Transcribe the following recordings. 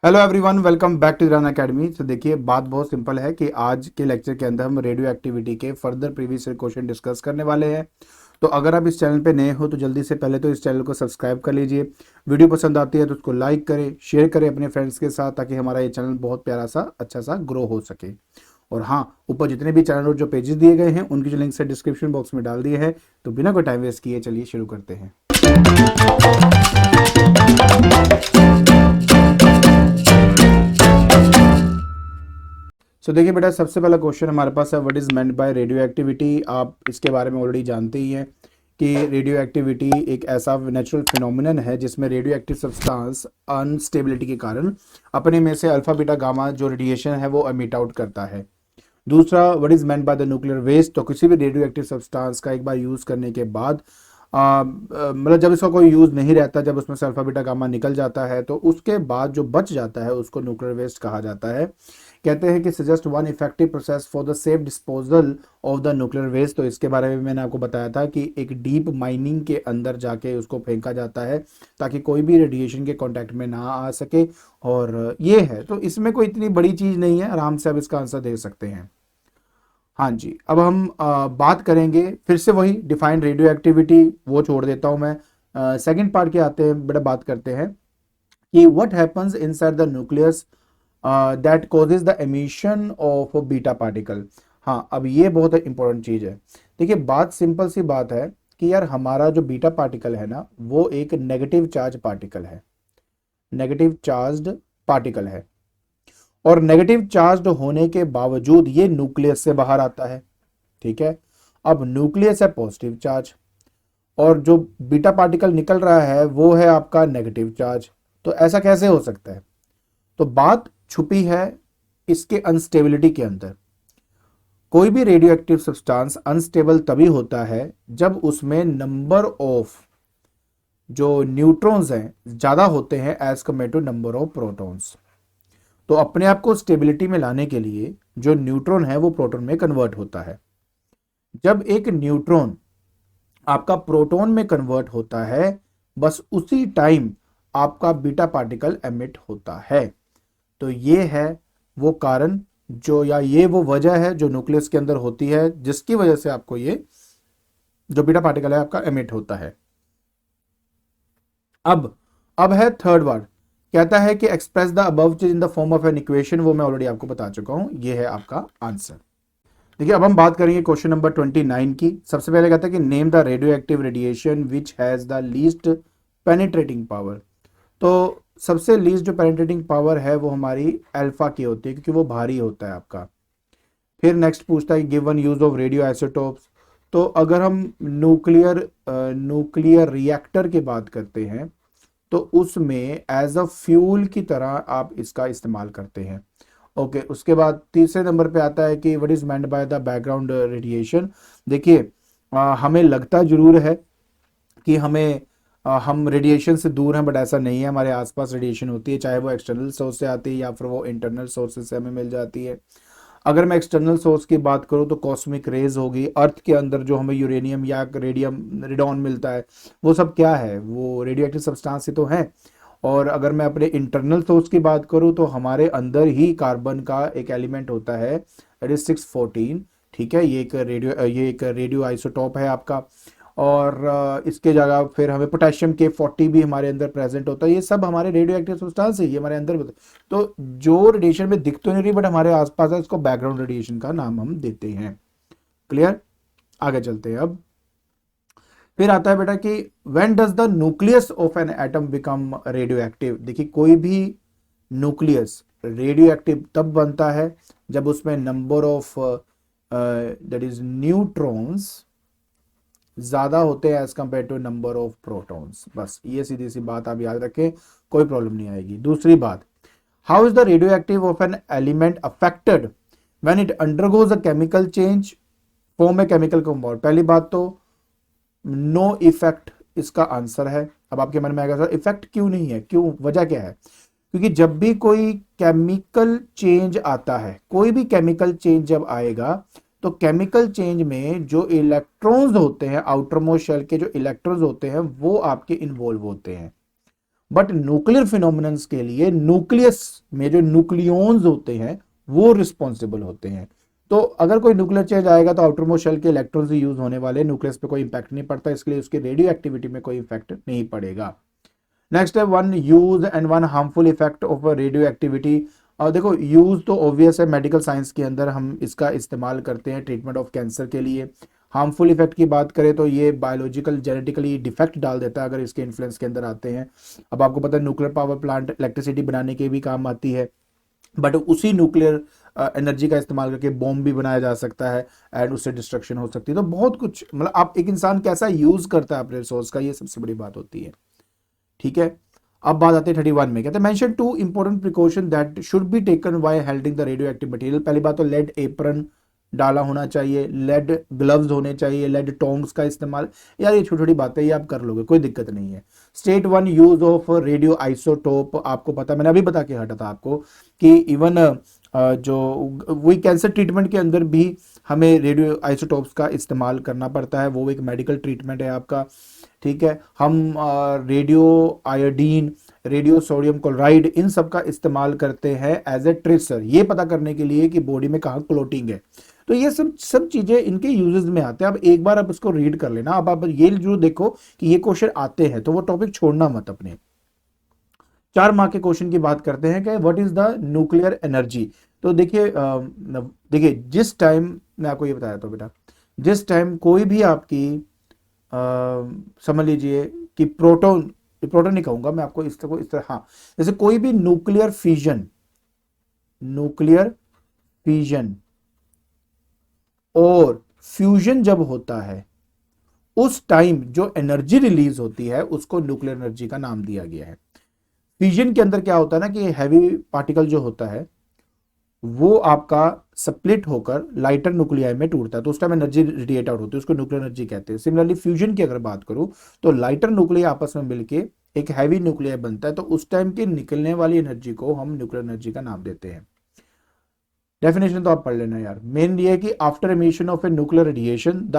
Hello everyone, welcome back to Run academy. तो देखिए, बात बहुत सिंपल है कि आज के लेक्चर के अंदर हम रेडियो एक्टिविटी के फर्दर प्रीवियस क्वेश्चन डिस्कस करने वाले हैं। तो अगर आप इस चैनल पे नए हो तो जल्दी से पहले तो इस चैनल को सब्सक्राइब कर लीजिए। वीडियो पसंद आती है तो उसको लाइक करें, शेयर करें अपने फ्रेंड्स के साथ, ताकि हमारा ये चैनल बहुत प्यारा सा अच्छा सा ग्रो हो सके। और हाँ, ऊपर जितने भी चैनल और जो पेजेस दिए गए हैं उनकी जो लिंक है डिस्क्रिप्शन बॉक्स में डाल दिए हैं। तो बिना कोई टाइम वेस्ट किए चलिए शुरू करते हैं। देखिए बेटा, सबसे पहला क्वेश्चन हमारे पास है, what is meant bye radio activity. आप इसके बारे में ऑलरेडी जानते ही हैं कि रेडियो एक्टिविटी एक ऐसा नेचुरल फिनोमिनन है जिसमें रेडियो एक्टिव सब्सटेंस अनस्टेबिलिटी के कारण अपने में से अल्फा बीटा गामा जो रेडिएशन है वो एमिट आउट करता है। दूसरा, what is meant by the nuclear waste. तो किसी भी रेडियो एक्टिव सब्सटेंस का एक बार यूज करने के बाद मतलब जब इसका कोई यूज नहीं रहता, जब उसमें से अल्फा बीटा गामा निकल जाता है तो उसके बाद जो बच जाता है उसको न्यूक्लियर वेस्ट कहा जाता है। कहते हैं कि suggest one effective process for the safe disposal of the nuclear waste. तो इसके बारे में मैंने आपको बताया था कि एक डीप माइनिंग के अंदर जाके उसको फेंका जाता है ताकि कोई भी रेडिएशन के कांटेक्ट में ना आ सके। और ये है, तो इसमें कोई इतनी बड़ी चीज नहीं है, आराम से आप इसका आंसर दे सकते हैं। हाँ जी, अब हम बात करेंगे फिर से वही डिफाइंड रेडियो एक्टिविटी, वो छोड़ देता हूं मैं। सेकंड पार्ट के आते हैं बेटा, बात करते हैं कि what happens inside the nucleus that causes the emission of beta particle. हाँ, अब ये बहुत इंपॉर्टेंट चीज है। देखिए, बात सिंपल सी बात है कि यार हमारा जो बीटा पार्टिकल है ना, वो एक नेगेटिव चार्ज पार्टिकल है, नेगेटिव चार्ज्ड पार्टिकल है। और नेगेटिव चार्ज्ड होने के बावजूद ये न्यूक्लियस से बाहर आता है। ठीक है, अब न्यूक्लियस है पॉजिटिव चार्ज और जो बीटा पार्टिकल निकल रहा है वो है आपका नेगेटिव चार्ज। तो ऐसा कैसे हो सकता है? तो बात छुपी है इसके अनस्टेबिलिटी के अंदर। कोई भी रेडियो एक्टिव सब्सटेंस अनस्टेबल तभी होता है जब उसमें नंबर ऑफ जो न्यूट्रॉन्स हैं ज्यादा होते हैं as compare to number of protons. तो अपने आप को स्टेबिलिटी में लाने के लिए जो न्यूट्रॉन है वो प्रोटॉन में कन्वर्ट होता है। जब एक न्यूट्रॉन आपका प्रोटॉन में कन्वर्ट होता है, बस उसी टाइम आपका बीटा पार्टिकल एमिट होता है। तो ये है वो कारण जो, या ये वो वजह है जो न्यूक्लियस के अंदर होती है, जिसकी वजह से आपको ये जो बीटा पार्टिकल है आपका एमिट होता है। अब है थर्ड वर्ड, कहता है कि एक्सप्रेस द अबव चीज in the form of an equation. वो मैं ऑलरेडी आपको बता चुका हूं, ये है आपका आंसर। देखिए, अब हम बात करेंगे क्वेश्चन नंबर 29 की। सबसे पहले कहता है कि name the radio active radiation which has the least penetrating power. तो सबसे लीस्ट जो पेनिट्रेटिंग पावर है वो हमारी अल्फा की होती है, क्योंकि वो भारी होता है आपका। फिर नेक्स्ट पूछता है given use of radio isotopes. तो अगर हम न्यूक्लियर रिएक्टर की बात करते हैं तो उसमें एज अ फ्यूल की तरह आप इसका इस्तेमाल करते हैं। ओके, उसके बाद तीसरे नंबर पे आता है कि what is meant by the background radiation. देखिए, हमें लगता जरूर है कि हम रेडिएशन से दूर हैं, बट ऐसा नहीं है। हमारे आसपास रेडिएशन होती है, चाहे वो एक्सटर्नल सोर्स से आती है या फिर वो इंटरनल सोर्सेज से हमें मिल जाती है। अगर मैं एक्सटर्नल सोर्स की बात करूं तो कॉस्मिक रेज होगी। अर्थ के अंदर जो हमें यूरेनियम या रेडियम रेडॉन मिलता है वो सब क्या है, वो रेडियो एक्टिव सब्सटेंस ही तो है। और अगर मैं अपने इंटरनल सोर्स की बात करूं तो हमारे अंदर ही कार्बन का एक एलिमेंट होता है, दैट इज 614। ठीक है, ये एक रेडियो आइसोटॉप है आपका। और इसके जगह फिर हमें पोटेशियम के 40 भी हमारे अंदर प्रेजेंट होता है। ये सब हमारे रेडियो एक्टिव सब्सटेंस है, ये हमारे अंदर होता है। तो जो रेडिएशन में दिख तो नहीं रही बट हमारे आसपास है, इसको बैकग्राउंड रेडिएशन का नाम हम देते हैं। क्लियर? आगे चलते हैं। अब फिर आता है बेटा कि when does the nucleus of an atom become radio active. देखिए, कोई भी न्यूक्लियस रेडियो एक्टिव तब बनता है जब उसमें number of that is neutrons ज्यादा होते हैं as compare to number of protons. बस ये सीधी सी बात आप याद रखें, कोई प्रॉब्लम नहीं आएगी। दूसरी बात, how is the radio active of an element affected when it undergoes a chemical change form a chemical compound. पहली बात तो नो इफेक्ट इसका आंसर है। अब आपके मन में आएगा सर इफेक्ट क्यों नहीं है, क्यों, वजह क्या है? क्योंकि जब भी कोई केमिकल चेंज आता है, कोई भी केमिकल चेंज जब आएगा तो केमिकल चेंज में जो इलेक्ट्रॉन्स होते हैं, आउटर मोस्ट शेल के जो इलेक्ट्रॉन्स होते हैं वो आपके इन्वॉल्व होते हैं। बट न्यूक्लियर फिनोमिनन्स के लिए न्यूक्लियस में जो न्यूक्लियॉन्स होते हैं वो रिस्पॉन्सिबल होते हैं। तो अगर कोई न्यूक्लियर चेंज आएगा तो आउटर मोस्ट शेल के इलेक्ट्रॉन्स यूज होने वाले, न्यूक्लियस पे कोई इंपैक्ट नहीं पड़ता, इसलिए उसकी रेडियो एक्टिविटी में कोई इफेक्ट नहीं पड़ेगा। नेक्स्ट है one use and one harmful effect of radio activity. और देखो यूज तो ऑब्वियस है, मेडिकल साइंस के अंदर हम इसका इस्तेमाल करते हैं ट्रीटमेंट ऑफ कैंसर के लिए। हार्मफुल इफेक्ट की बात करें तो ये बायोलॉजिकल जेनेटिकली डिफेक्ट डाल देता है अगर इसके इन्फ्लुएंस के अंदर आते हैं। अब आपको पता है न्यूक्लियर पावर प्लांट इलेक्ट्रिसिटी बनाने के भी काम आती है, बट उसी न्यूक्लियर एनर्जी का इस्तेमाल करके बॉम्ब भी बनाया जा सकता है एंड उससे डिस्ट्रक्शन हो सकती है। तो बहुत कुछ, मतलब आप एक इंसान कैसा यूज करता है अपने रिसोर्स का, ये सबसे बड़ी बात होती है। ठीक है, अब बात आती है 31 में, कहते हैं mention two important precaution that should be taken while handling the radio active material. पहली बात तो लेड एप्रन डाला होना चाहिए, लेड ग्लव्स होने चाहिए, लेड टोंग्स का इस्तेमाल। यार ये छोटी छोटी बातें, ये आप कर लोगे, कोई दिक्कत नहीं है। State one use of radio isotope, आपको पता, मैंने अभी बता के हटा था आपको कि इवन जो वही कैंसर ट्रीटमेंट के अंदर भी हमें रेडियो आइसोटोप्स का इस्तेमाल करना पड़ता है, वो एक मेडिकल ट्रीटमेंट है आपका। ठीक है, हम radio iodine, radio sodium chloride, इन सब का इस्तेमाल करते हैं एज ए ट्रेसर, ये पता करने के लिए कि बॉडी में कहाँ क्लोटिंग है। तो ये सब चीजें इनके यूजेस में आते हैं। अब एक बार आप इसको रीड कर लेना, अब आप ये जरूर देखो कि ये क्वेश्चन आते हैं तो वो टॉपिक छोड़ना मत अपने। 4 मार्क के क्वेश्चन की बात करते हैं कि what is the nuclear energy. तो देखिए जिस टाइम, मैं आपको ये बताया था बेटा, जिस टाइम कोई भी आपकी समझ लीजिए कि प्रोटॉन नहीं कहूंगा मैं आपको, इस तरह हाँ, जैसे कोई भी न्यूक्लियर फिजन और फ्यूजन जब होता है उस टाइम जो एनर्जी रिलीज होती है उसको न्यूक्लियर एनर्जी का नाम दिया गया है। फ्यूजन के अंदर क्या होता है ना कि हैवी पार्टिकल जो होता है वो आपका स्प्लिट होकर लाइटर न्यूक्लियाई में टूटता है, तो उस टाइम एनर्जी रेडिएट आउट होती है, उसको न्यूक्लियर एनर्जी कहते हैं। सिमिलरली फ्यूजन की अगर बात करूं तो लाइटर न्यूक्लियाई आपस में मिलके एक हैवी न्यूक्लियाई बनता है, तो उस टाइम की निकलने वाली एनर्जी को हम न्यूक्लियर एनर्जी का नाम देते हैं। डेफिनेशन तो आप पढ़ लेना यार। मेन ये है कि after emission of a nuclear radiation the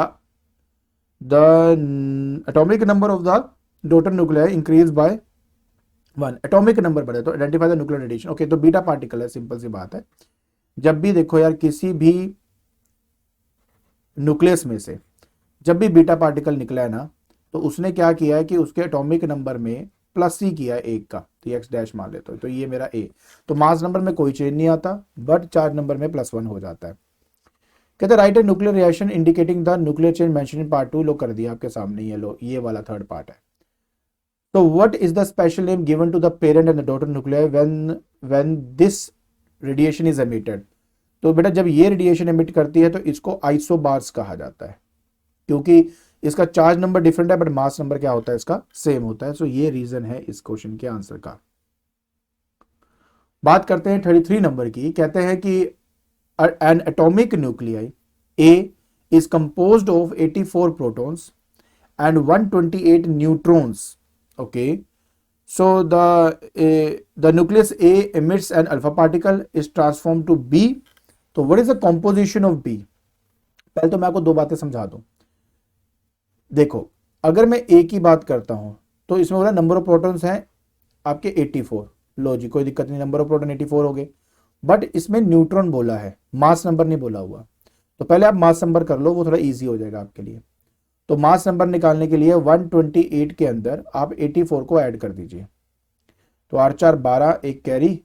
atomic number of the daughter nuclei increase by 1, atomic number बढ़े तो identify the nuclear radiation. Okay, तो बीटा पार्टिकल है, सिंपल सी बात है। जब भी देखो यार किसी भी न्यूक्लियस में से जब भी बीटा पार्टिकल निकला है ना, तो उसने क्या किया है कि उसके एटॉमिक नंबर में प्लस ही किया है एक का, तो एक्स डैश मान लेते हो, तो ये मेरा ए। तो मास नंबर में कोई चेंज नहीं आता, बट चार्ज नंबर में +1 हो जाता है। कहते right a nuclear reaction indicating the nuclear change mention in part 2, लो कर दिया आपके सामने, ये लो, ये वाला थर्ड पार्ट है। तो what is the special name given to the parent and the daughter nuclear when this radiation is emitted. तो बेटा जब ये रेडिएशन एमिट करती है तो इसको आइसोबार्स कहा जाता है, क्योंकि इसका चार्ज नंबर डिफरेंट है बट मास नंबर क्या होता है इसका, सेम होता है। सो ये रीजन है इस क्वेश्चन के आंसर का। बात करते हैं 33 नंबर की। कहते हैं कि N atomic nuclei A is composed of 84 protons and 128 neutrons. Okay, so the nucleus A emits an alpha particle is transformed to B. तो what is the composition of B? पहले तो मैं आपको दो बातें समझा दूं। देखो अगर मैं A की बात करता हूं तो इसमें बोला नंबर ऑफ प्रोटॉन्स हैं आपके 84, लो जी कोई दिक्कत नहीं, नंबर ऑफ प्रोटॉन 84 हो गए, बट इसमें न्यूट्रॉन बोला है, मास नंबर नहीं बोला हुआ। तो पहले आप मास नंबर कर लो, वो थोड़ा इजी हो जाएगा आपके लिए। तो मास नंबर निकालने के लिए 128 के अंदर आप 84 को ऐड कर दीजिए, तो 8 4 12 एक कैरी,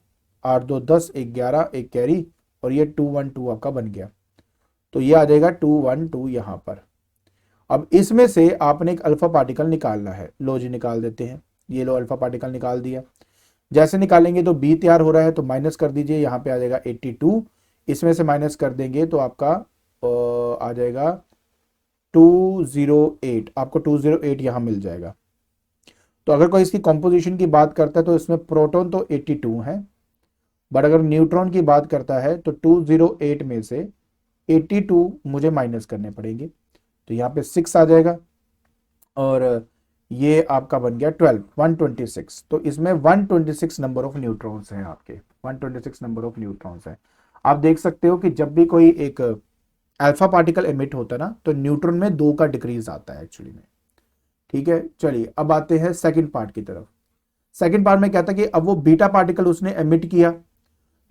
8 2 10 एक 11 एक कैरी, और ये 212 आपका बन गया। तो ये आ जाएगा 212 यहां पर। अब इसमें से आपने एक अल्फा पार्टिकल निकालना है, लो जी निकाल देते हैं, ये लो अल्फा पार्टिकल निकाल दिया। जैसे निकालेंगे तो बी तैयार हो रहा है, तो माइनस कर दीजिए, यहाँ पे आ जाएगा 82, इसमें से माइनस कर देंगे तो आपका आ जाएगा 208, आपको 208 यहां मिल जाएगा। तो अगर कोई इसकी कॉम्पोजिशन की बात करता है तो इसमें प्रोटॉन तो 82 है, बट अगर न्यूट्रॉन की बात करता है तो 208 में से 82 मुझे माइनस करने पड़ेंगे, तो यहाँ पे 6 आ जाएगा, और ये आपका बन गया 12, 126। तो इसमें 126 नंबर ऑफ न्यूट्रॉन्स हैं आपके, 126 नंबर ऑफ न्यूट्रॉन्स हैं। आप देख सकते हो कि जब भी कोई एक अल्फा पार्टिकल एमिट होता है ना, तो न्यूट्रॉन में 2 का डिक्रीज आता है एक्चुअली में। ठीक है, चलिए अब आते हैं सेकंड पार्ट की तरफ। सेकंड पार्ट में कहता है कि अब वो बीटा पार्टिकल उसने एमिट किया,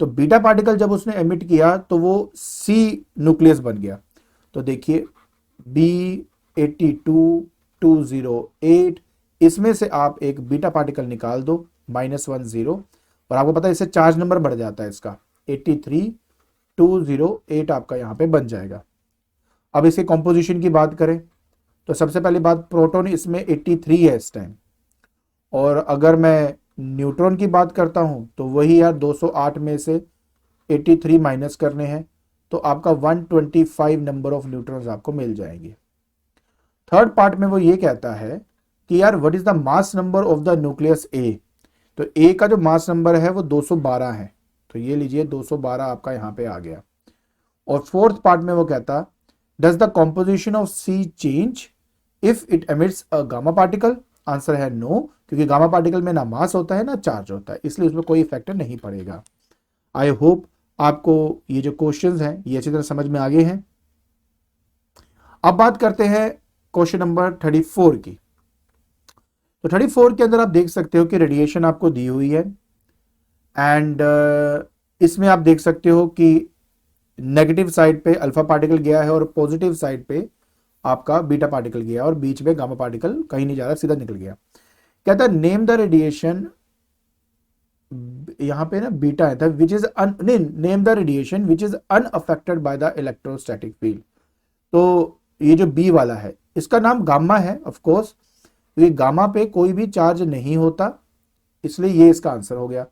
तो बीटा पार्टिकल जब उसने एमिट किया तो वो सी न्यूक्लियस बन गया। तो देखिए B82 208, इसमें से आप एक बीटा पार्टिकल निकाल दो -10, और आपको पता है इससे चार्ज नंबर बढ़ जाता है इसका, 83208 आपका यहां पे बन जाएगा। अब इसके कॉम्पोजिशन की बात करें तो सबसे पहली बात, प्रोटॉन इसमें 83 है इस टाइम, और अगर मैं न्यूट्रॉन की बात करता हूं तो वही यार 208 में से 83 माइनस करने हैं, तो आपका 125 नंबर ऑफ न्यूट्रॉन्स आपको मिल जाएंगे। थर्ड पार्ट में वो ये कहता है कि यार what is the mass number of the nucleus A, तो ए का जो मास नंबर है वो 212 है, तो ये लीजिए 212 आपका यहां पे आ गया। और फोर्थ पार्ट में वो कहता, does the composition of C change if it emits a gamma particle, answer है नो, क्योंकि गामा पार्टिकल में ना मास होता है ना चार्ज होता है, इसलिए उसमें कोई इफेक्ट नहीं पड़ेगा। आई होप आपको ये जो क्वेश्चंस हैं ये अच्छी तरह समझ में आ गए हैं। अब बात करते हैं क्वेश्चन नंबर 34 की। तो 34 के अंदर आप देख सकते हो कि रेडिएशन आपको दी हुई है, एंड इसमें आप देख सकते हो कि नेगेटिव साइड पे अल्फा पार्टिकल गया है और पॉजिटिव साइड पे आपका बीटा पार्टिकल गया, और बीच में गामा पार्टिकल कहीं नहीं जा रहा, सीधा निकल गया। कहता है नेम द रेडिएशन, यहां पे ना बीटा है था, which is name the radiation which is unaffected by the electrostatic field. तो ये जो बी वाला है इसका नाम गामा है ऑफ कोर्स, क्योंकि गामा पे कोई भी चार्ज नहीं होता, इसलिए ये इसका आंसर हो गया।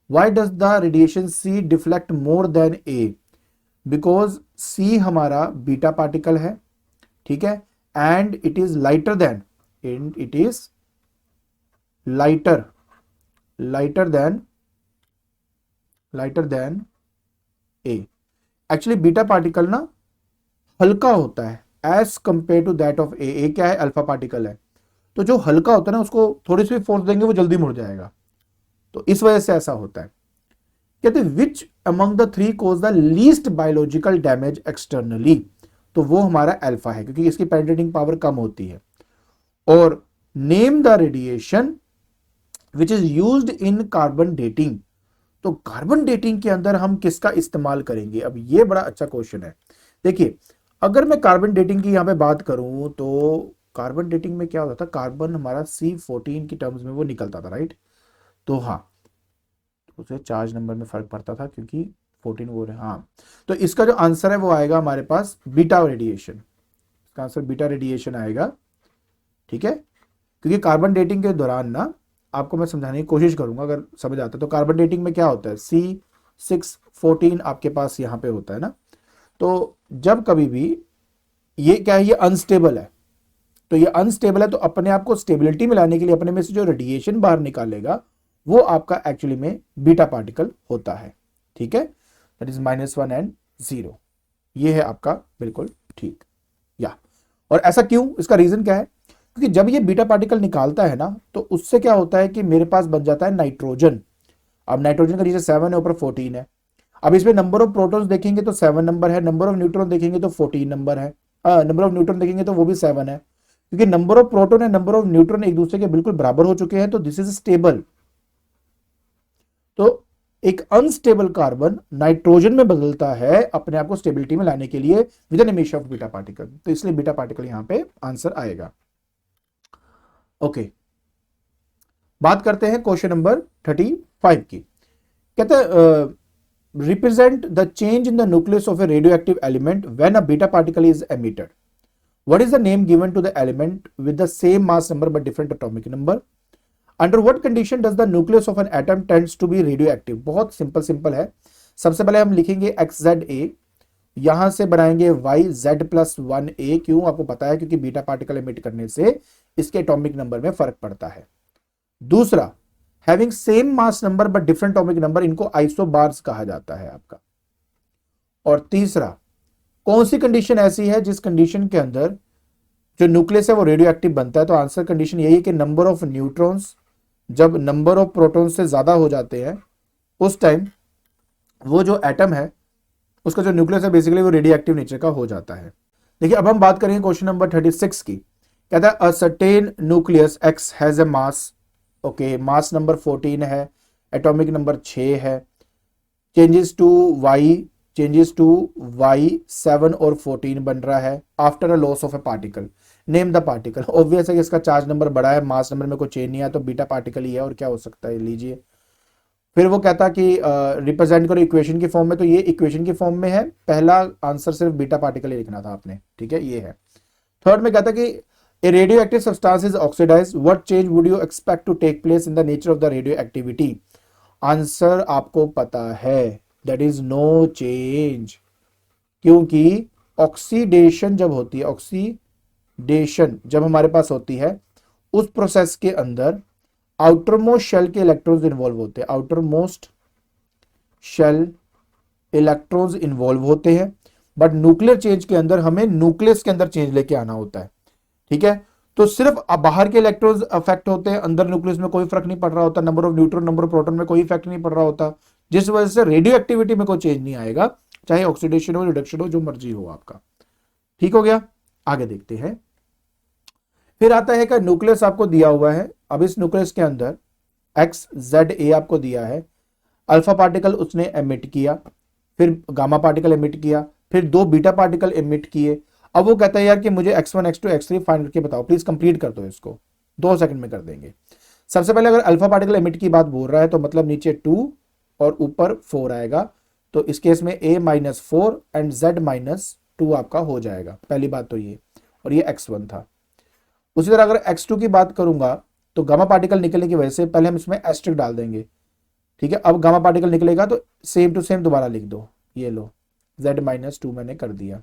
Why does the radiation C deflect more than A, because C हमारा बीटा पार्टिकल है, ठीक है, and it is lighter than, and it is lighter than A. Actually beta particle ना हल्का होता है as compare to that of A. A क्या है, अल्फा पार्टिकल है, तो जो हल्का होता है ना उसको थोड़ी सी फोर्स देंगे वो जल्दी मुड़ जाएगा, तो इस वजह से ऐसा होता है। कहते हैं which among the three causes the least biological damage externally, तो वो हमारा अल्फा है क्योंकि इसकी पेनिट्रेटिंग पावर कम होती है। और name the radiation which is used in carbon dating, तो कार्बन डेटिंग के अंदर हम किसका इस्तेमाल करेंगे, अब ये बड़ा अच्छा क्वेश्चन है। देखिए अगर मैं कार्बन डेटिंग की यहां पे बात करूं तो कार्बन डेटिंग में क्या होता था, कार्बन हमारा C14 की टर्म्स में वो निकलता था, राइट, तो हाँ उसे चार्ज नंबर में फर्क पड़ता था क्योंकि 14 वो है, हाँ, तो इसका जो आंसर है वो आएगा हमारे पास बीटा रेडिएशन, इसका आंसर बीटा रेडिएशन आएगा, ठीक है। क्योंकि कार्बन डेटिंग के दौरान ना आपको मैं समझाने की कोशिश करूंगा अगर समझ आता है, तो कार्बन डेटिंग में क्या होता है, C614 आपके पास यहाँ पे होता है ना, तो जब कभी भी ये क्या है, ये अनस्टेबल है, तो ये अनस्टेबल है, तो अपने आप को स्टेबिलिटी में लाने के लिए अपने में से जो रेडिएशन बाहर निकालेगा वो आपका एक्चुअली में बीटा पार्टिकल होता है, ठीक है, दैट इज -1 and 0, ये है आपका बिल्कुल ठीक या। और ऐसा क्यों, इसका रीजन क्या है, क्योंकि जब ये बीटा पार्टिकल निकालता है ना तो उससे क्या होता है कि मेरे पास बन जाता है नाइट्रोजन। अब नाइट्रोजन का नीचे 7 है, ऊपर 14 है। अब इसमें नंबर ऑफ प्रोटॉन्स देखेंगे तो 7 नंबर है, नंबर ऑफ न्यूट्रॉन देखेंगे तो 14 नंबर है, नंबर ऑफ न्यूट्रॉन देखेंगे तो वो भी 7 है, क्योंकि number of proton and number of neutron एक दूसरे के बिल्कुल बराबर हो चुके हैं, तो दिस इज स्टेबल। तो एक अनस्टेबल कार्बन नाइट्रोजन में बदलता है अपने आप को स्टेबिलिटी में लाने के लिए with an emission of beta particle, तो इसलिए बीटा पार्टिकल यहां पे आंसर आएगा। ओके, बात करते हैं क्वेश्चन नंबर 35 की। कहते हैं represent the change in the nucleus of a radioactive element when a beta particle is emitted. What is the name given to the element with the same mass number but different atomic number. Under what condition does the nucleus of an atom tends to be radioactive. बहुत simple है। सबसे पहले हम लिखेंगे XZA, यहां से बनाएंगे YZ+1A। क्यों, आपको पता है क्योंकि बीटा पार्टिकल एमिट करने से इसके एटॉमिक नंबर में फर्क पड़ता है। दूसरा, having same mass number but different atomic number, इनको आइसोबार्स कहा जाता है आपका। और तीसरा, कौन सी कंडीशन ऐसी है जिस कंडीशन के अंदर जो न्यूक्लियस है वो रेडियो एक्टिव बनता है। तो आंसर कंडीशन यही है कि नंबर ऑफ न्यूट्रॉन्स जब नंबर ऑफ प्रोटॉन्स से ज्यादा हो जाते हैं उस टाइम वो जो एटम है उसका जो न्यूक्लियस है बेसिकली वो रेडियो एक्टिव नेचर का हो जाता है। देखिए अब हम बात करेंगे क्वेश्चन नंबर 36 की। कहता है a certain nucleus X has a mass okay, mass number 14 है, एटॉमिक नंबर 6 है, चेंजेस टू वाई 7 और 14 बन रहा है after a loss of A particle. Name the particle. Obvious है कि इसका चार्ज नंबर बड़ा है, मास नंबर में कोई चेंज नहीं है, तो बीटा पार्टिकल ही है, और क्या हो सकता है, लीजिए। फिर वो कहता कि रिप्रेजेंट करो इक्वेशन की फॉर्म में, तो ये इक्वेशन की फॉर्म में है, पहला आंसर सिर्फ बीटा पार्टिकल ही लिखना था आपने, ठीक है, ये है। थर्ड में कहता कि a radioactive substance is oxidise, what change would you expect to take place in the nature of the radioactivity. Answer आपको पता है, दैट इज नो चेंज, क्योंकि ऑक्सीडेशन जब होती है, ऑक्सीडेशन जब हमारे पास होती है, उस प्रोसेस के अंदर आउटर मोस्ट शेल के इलेक्ट्रॉन्स इन्वॉल्व होते हैं, outermost shell electrons involve होते हैं, बट न्यूक्लियर चेंज के अंदर हमें न्यूक्लियस के अंदर चेंज लेके आना होता है, ठीक है। तो सिर्फ बाहर के इलेक्ट्रॉन्स अफेक्ट होते हैं, अंदर न्यूक्लियस में कोई फर्क नहीं पड़ रहा होता, number of neutron number of proton में कोई इफेक्ट नहीं पड़ रहा होता, जिस वजह से रेडियो एक्टिविटी में कोई चेंज नहीं आएगा, चाहे ऑक्सीडेशन हो, रिडक्शन हो, जो मर्जी हो आपका। ठीक हो गया, आगे देखते हैं। फिर आता है कि न्यूक्लियस आपको दिया हुआ है, अब इस न्यूक्लियस के अंदर एक्स जेड ए आपको दिया है, अल्फा पार्टिकल उसने एमिट किया, फिर गामा पार्टिकल एमिट किया, फिर 2 बीटा पार्टिकल एमिट किए। अब वो कहता है यार कि मुझे x1 x2 x3 फाइंड करके बताओ, प्लीज कंप्लीट कर दो इसको, 2 सेकंड में कर देंगे। सबसे पहले अगर अल्फा पार्टिकल एमिट की बात बोल रहा है, तो मतलब नीचे 2 और ऊपर 4 आएगा, तो इस केस में a-4 एंड z-2 आपका हो जाएगा, पहली बात तो ये, और ये x1 था। उसी तरह अगर x2 की बात करूंगा, तो गामा पार्टिकल निकलने की वजह से पहले हम इसमें एस्ट्रिक डाल देंगे, ठीक है। अब गामा पार्टिकल निकलेगा तो सेम टू सेम दोबारा लिख दो, ये लो z-2 मैंने कर दिया।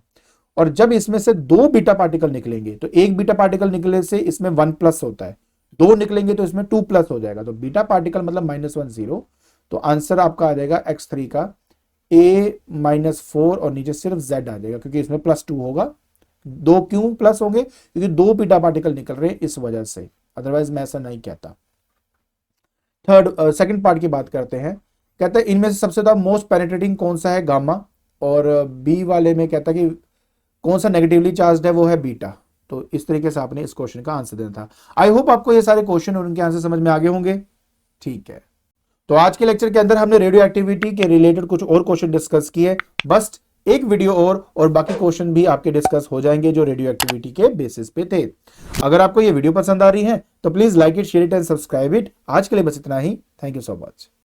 और जब इसमें से 2 बीटा पार्टिकल निकलेंगे, तो एक बीटा पार्टिकल निकलने से इसमें 1 प्लस होता है, 2 निकलेंगे तो इसमें 2 प्लस हो जाएगा, तो बीटा पार्टिकल मतलब -1 0, तो आंसर आपका आ जाएगा x3 का a-4 और नीचे सिर्फ z आ जाएगा, क्योंकि इसमें +2 होगा। 2 क्यों प्लस होंगे, क्योंकि 2 बीटा पार्टिकल निकल रहे हैं इस वजह से, अदरवाइज मैं ऐसा नहीं कहता। सेकंड पार्ट की बात करते हैं, कहता है इनमें से सबसे ज्यादा मोस्ट पेनिट्रेटिंग कौन सा है, गामा, और बी वाले में कहता है कि कौन सा नेगेटिवली चार्ज्ड है, वो है बीटा। तो इस तरीके से आपने इस क्वेश्चन का आंसर देना था। आई होप आपको ये सारे क्वेश्चन और उनके आंसर समझ में आ गए होंगे, ठीक है। तो आज के लेक्चर के अंदर हमने रेडियो एक्टिविटी के रिलेटेड कुछ और क्वेश्चन डिस्कस किए, बस एक वीडियो और बाकी क्वेश्चन भी आपके डिस्कस हो जाएंगे जो रेडियो एक्टिविटी के बेसिस पे थे। अगर आपको ये वीडियो पसंद आ रही है तो please like it, share it and subscribe it. आज के लिए बस इतना ही, थैंक यू सो मच।